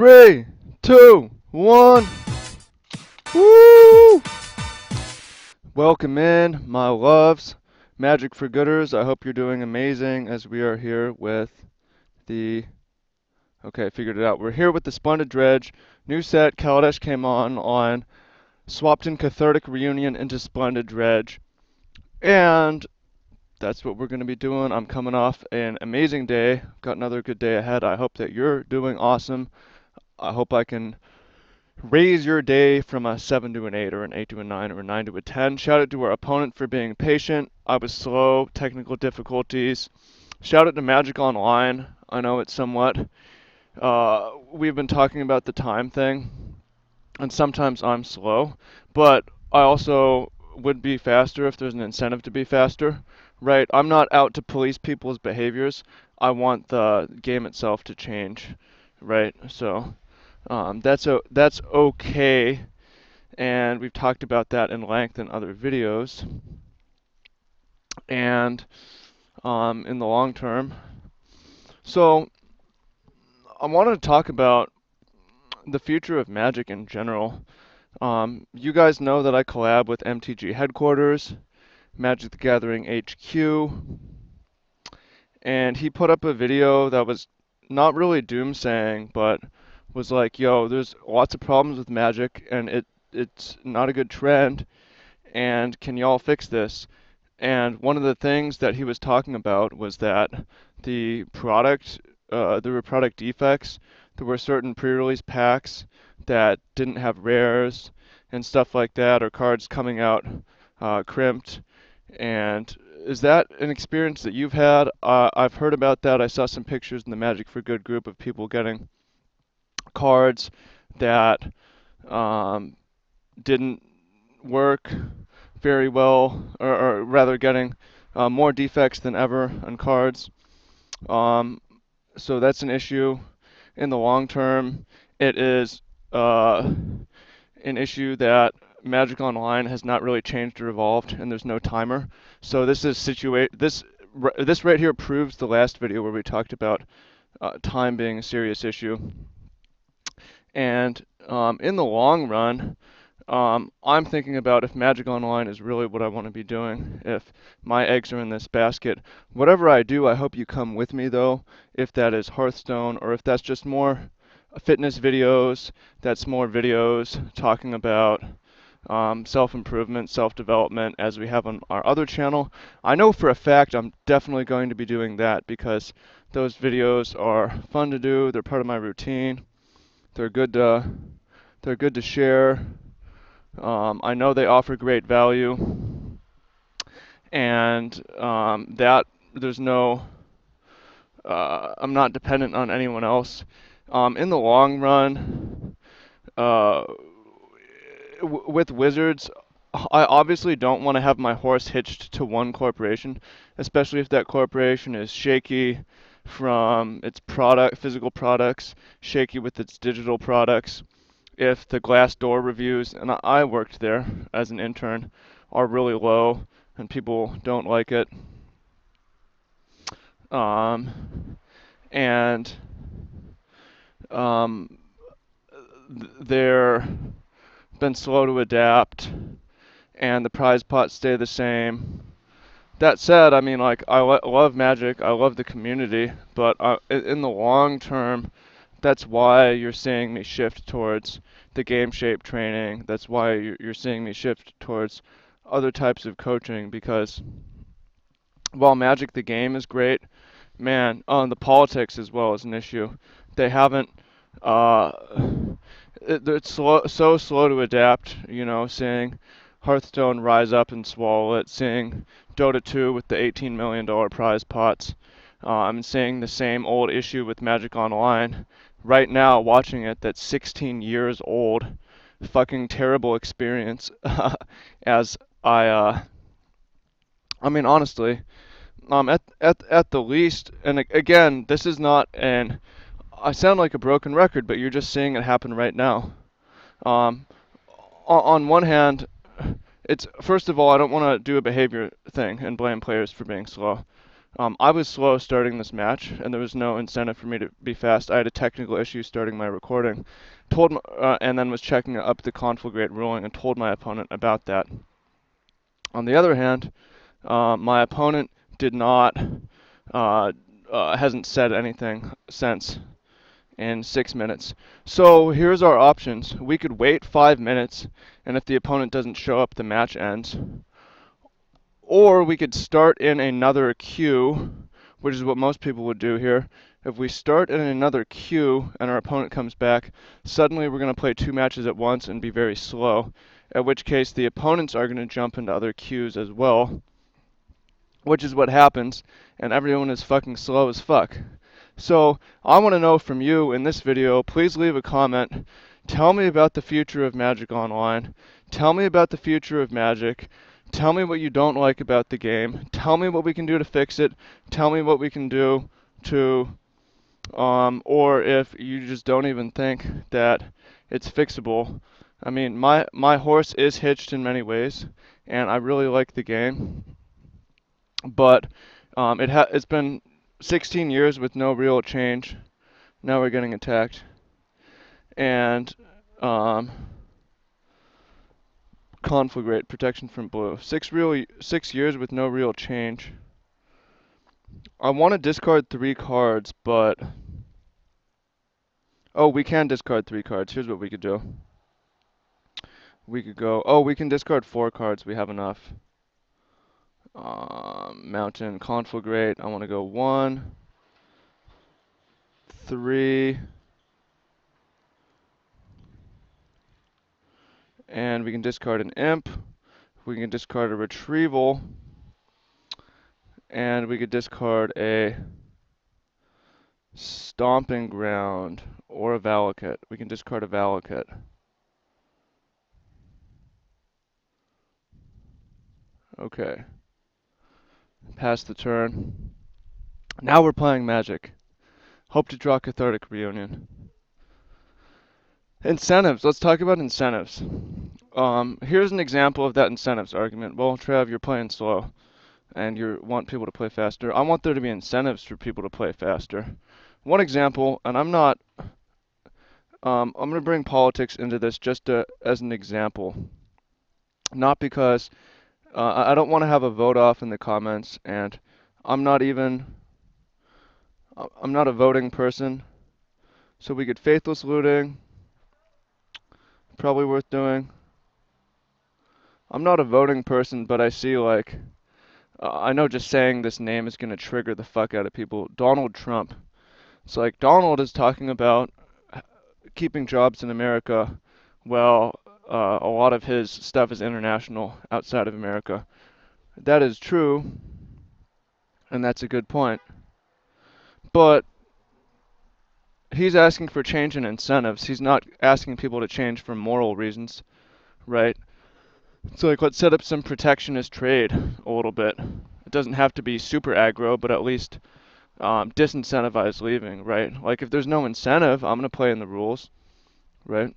Three, two, one. Woo! Welcome in, my loves. Magic for Gooders. I hope you're doing amazing as we are here with the. Okay, I figured it out. We're here with the Splendid Dredge. New set. Kaladesh came on. Swapped in Cathartic Reunion into Splendid Dredge. And that's what we're going to be doing. I'm coming off an amazing day. Got another good day ahead. I hope that you're doing awesome. I hope I can raise your day from a 7 to an 8 or an 8 to a 9 or a 9 to a 10. Shout out to our opponent for being patient. I was slow, technical difficulties. Shout out to Magic Online. I know it's somewhat. We've been talking about the time thing, and sometimes I'm slow, but I also would be faster if there's an incentive to be faster, right? I'm not out to police people's behaviors. I want the game itself to change, right? So that's okay, and we've talked about that in length in other videos. And in the long term, so I wanted to talk about the future of Magic in general. You guys know that I collab with MTG headquarters, Magic the Gathering HQ, and he put up a video that was not really doomsaying, but was like, yo, there's lots of problems with Magic, and it's not a good trend, and can y'all fix this? And one of the things that he was talking about was that the product, there were product defects. There were certain pre-release packs that didn't have rares and stuff like that, or cards coming out crimped. And is that an experience that you've had? I've heard about that. I saw some pictures in the Magic for Good group of people getting cards that um, didn't work very well, or rather getting more defects than ever on cards. Um, so that's an issue. In the long term, it is an issue that Magic Online has not really changed or evolved, and there's no timer. So this right here proves the last video where we talked about time being a serious issue. And in the long run, I'm thinking about if Magic Online is really what I want to be doing, if my eggs are in this basket. Whatever I do, I hope you come with me though, if that is Hearthstone or if that's just more fitness videos, that's more videos talking about self-improvement, self-development as we have on our other channel. I know for a fact I'm definitely going to be doing that because those videos are fun to do, they're part of my routine, they're good to share. I know they offer great value, and that there's no, I'm not dependent on anyone else. In the long run, uh, with Wizards, I obviously don't want to have my horse hitched to one corporation, especially if that corporation is shaky from its physical products, shaky with its digital products. If the Glassdoor reviews, and I worked there as an intern, are really low and people don't like it, um, and um, they're been slow to adapt, and the prize pots stay the same. That said, I mean, like love Magic, I love the community, but in the long term, that's why you're seeing me shift towards the game shape training. That's why you're seeing me shift towards other types of coaching because while Magic the game is great, man, the politics as well is an issue. They haven't. Uh, it's so slow to adapt. You know, seeing Hearthstone rise up and swallow it, seeing Dota 2 with the $18 million prize pots. I'm seeing the same old issue with Magic Online. Right now, watching it, that's 16 years old. Fucking terrible experience. As I mean, honestly, at the least, and again, this is not an. I sound like a broken record, but you're just seeing it happen right now. Um, on one hand, it's first of all, I don't want to do a behavior thing and blame players for being slow. I was slow starting this match, and there was no incentive for me to be fast. I had a technical issue starting my recording, and then was checking up the conflagrate ruling and told my opponent about that. On the other hand, my opponent did not, hasn't said anything since in 6 minutes. So here's our options. We could wait 5 minutes, and if the opponent doesn't show up, the match ends. Or we could start in another queue, which is what most people would do here. If we start in another queue and our opponent comes back, suddenly we're going to play 2 matches at once and be very slow, at which case the opponents are going to jump into other queues as well, which is what happens, and everyone is fucking slow as fuck. So I want to know from you in this video. Please leave a comment. Tell me about the future of Magic Online. Tell me about the future of Magic. Tell me what you don't like about the game. Tell me what we can do to fix it. Tell me what we can do to, or if you just don't even think that it's fixable. I mean, my horse is hitched in many ways, and I really like the game, but it's been 16 years with no real change. Now we're getting attacked, and um, conflagrate protection from blue. 6 years with no real change. I want to discard 3 cards, but oh, we can discard 3 cards. Here's what we could do. We could go. Oh, we can discard 4 cards. We have enough. Mountain conflagrate. I want to go 1, 3, and we can discard an imp. We can discard a retrieval, and we could discard a stomping ground or a Valakut. We can discard a Valakut. Okay. Pass the turn. Now we're playing Magic. Hope to draw Cathartic Reunion. Incentives. Let's talk about incentives. Here's an example of that incentives argument. Well, Trav, you're playing slow, and you want people to play faster. I want there to be incentives for people to play faster. One example, and I'm going to bring politics into this just as an example. Not because I don't want to have a vote off in the comments, and I'm not a voting person, so we get faithless looting, probably worth doing. I'm not a voting person, but I see I know just saying this name is going to trigger the fuck out of people. Donald Trump. It's like Donald is talking about keeping jobs in America. Well, a lot of his stuff is international outside of America. That is true, and that's a good point. But he's asking for change in incentives. He's not asking people to change for moral reasons, right? So like, let's set up some protectionist trade a little bit. It doesn't have to be super aggro, but at least disincentivize leaving, right? Like if there's no incentive, I'm gonna play in the rules, right?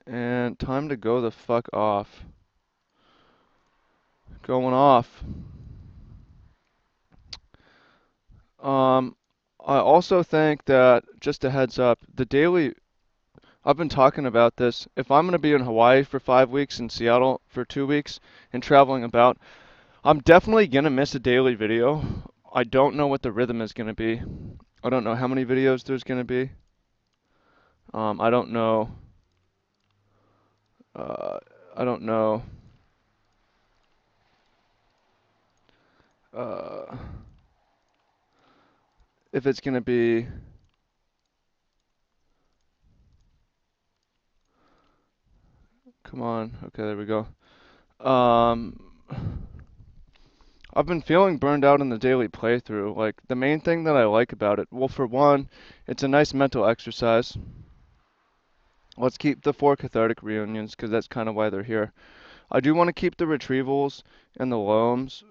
And time to go the fuck off. Going off. I also think that, just a heads up, I've been talking about this. If I'm going to be in Hawaii for 5 weeks and Seattle for 2 weeks and traveling about, I'm definitely going to miss a daily video. I don't know what the rhythm is going to be. I don't know how many videos there's going to be. I don't know. Uh, I don't know. Uh, if it's going to be. Come on. Okay, there we go. Um, I've been feeling burned out in the daily playthrough. Like, the main thing that I like about it, well, for one, it's a nice mental exercise. Let's keep the 4 cathartic reunions, because that's kind of why they're here. I do want to keep the retrievals and the loams.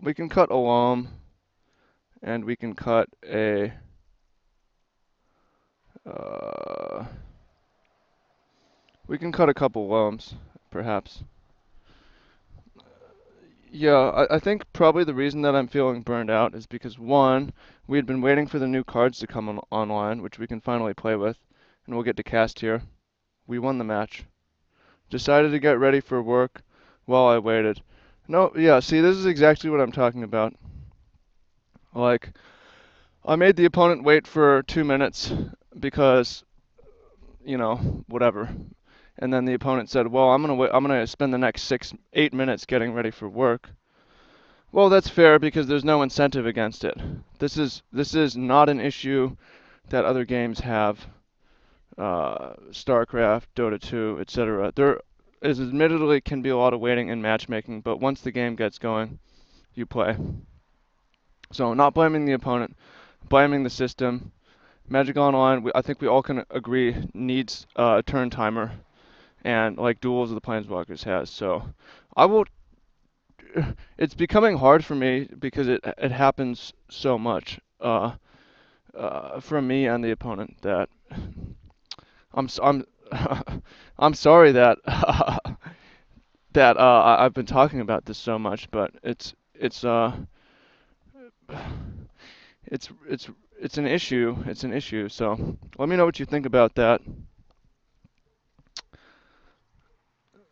We can cut a loam, and we can cut a... we can cut a couple loams, perhaps. Yeah, I think probably the reason that I'm feeling burned out is because one, we had been waiting for the new cards to come online, which we can finally play with, and we'll get to cast here. We won the match. Decided to get ready for work while I waited. No, yeah, see, this is exactly what I'm talking about. Like, I made the opponent wait for 2 minutes because, whatever. And then the opponent said, "Well, I'm gonna spend the next 8 minutes getting ready for work." Well, that's fair because there's no incentive against it. This is not an issue that other games have. StarCraft, Dota 2, etc. There is admittedly can be a lot of waiting in matchmaking, but once the game gets going, you play. So not blaming the opponent, blaming the system. Magic Online, I think we all can agree, needs a turn timer, and like Duels of the Planeswalkers has. So I will. It's becoming hard for me because it happens so much from me and the opponent that I'm I'm sorry that I've been talking about this so much, but it's an issue. It's an issue. So let me know what you think about that.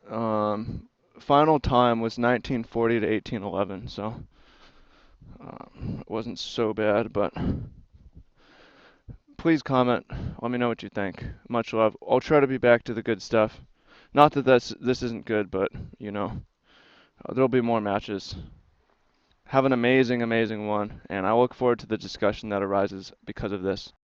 Um, Final time was 1940 to 1811, so it wasn't so bad. But please comment. Let me know what you think. Much love. I'll try to be back to the good stuff. Not that this isn't good, but there'll be more matches. Have an amazing, amazing one, and I look forward to the discussion that arises because of this.